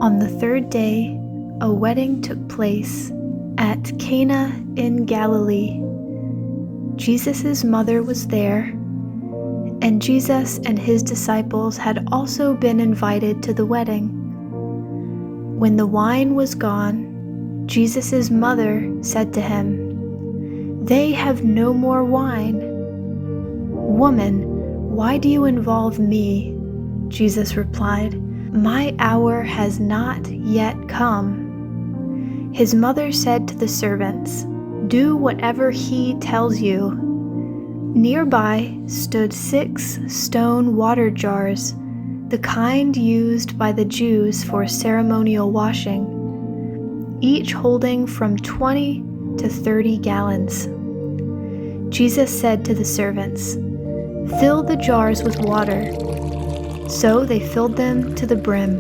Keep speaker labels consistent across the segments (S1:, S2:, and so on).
S1: On the third day, a wedding took place at Cana in Galilee. Jesus' mother was there, and Jesus and his disciples had also been invited to the wedding. When the wine was gone, Jesus' mother said to him, "They have no more wine." "Woman, why do you involve me?" Jesus replied, "My hour has not yet come." His mother said to the servants, "Do whatever he tells you." Nearby stood 6 stone water jars, the kind used by the Jews for ceremonial washing, each holding from 20 to 30 gallons. Jesus said to the servants, "Fill the jars with water." So they filled them to the brim.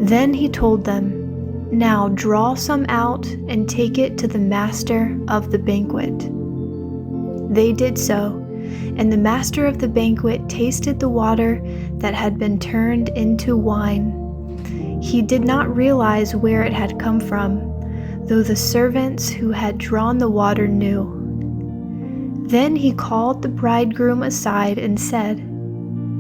S1: Then he told them, "Now draw some out and take it to the master of the banquet." They did so, and the master of the banquet tasted the water that had been turned into wine. He did not realize where it had come from, though the servants who had drawn the water knew. Then he called the bridegroom aside and said,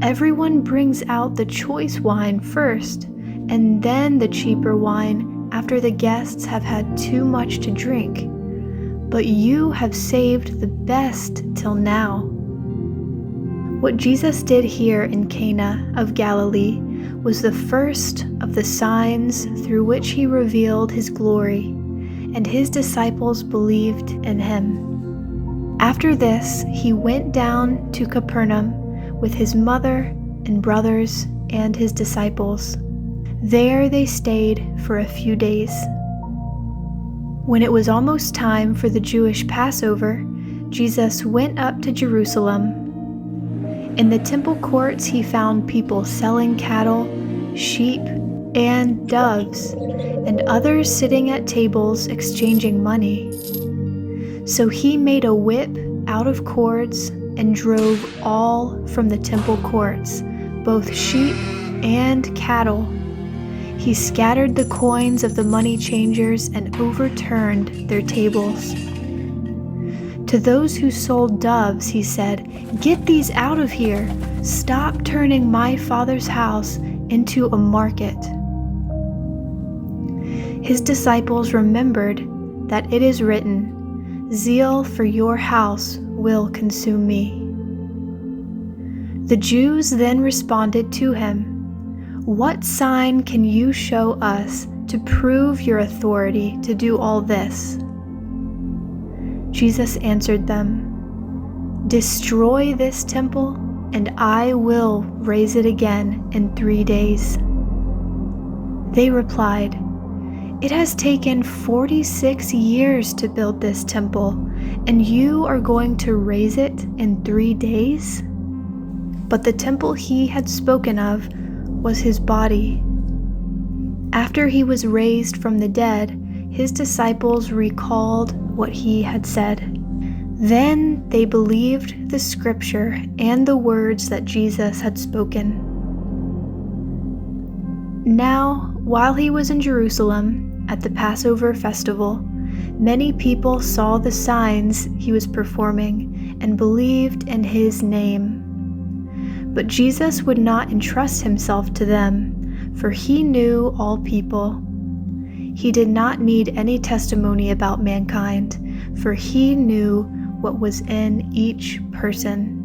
S1: "Everyone brings out the choice wine first, and then the cheaper wine after the guests have had too much to drink. But you have saved the best till now." What Jesus did here in Cana of Galilee was the first of the signs through which he revealed his glory, and his disciples believed in him. After this, he went down to Capernaum with his mother and brothers and his disciples. There they stayed for a few days. When it was almost time for the Jewish Passover, Jesus went up to Jerusalem. In the temple courts he found people selling cattle, sheep, and doves, and others sitting at tables exchanging money. So he made a whip out of cords and drove all from the temple courts, both sheep and cattle. He scattered the coins of the money changers and overturned their tables. To those who sold doves, he said, "Get these out of here. Stop turning my Father's house into a market." His disciples remembered that it is written, "Zeal for your house will consume me." The Jews then responded to him, "What sign can you show us to prove your authority to do all this?" Jesus answered them, "Destroy this temple, and I will raise it again in 3 days." They replied, "It has taken 46 years to build this temple, and you are going to raise it in 3 days?" But the temple he had spoken of was his body. After he was raised from the dead, his disciples recalled what he had said. Then they believed the scripture and the words that Jesus had spoken. Now, while he was in Jerusalem at the Passover festival, many people saw the signs he was performing and believed in his name. But Jesus would not entrust himself to them, for he knew all people. He did not need any testimony about mankind, for he knew what was in each person.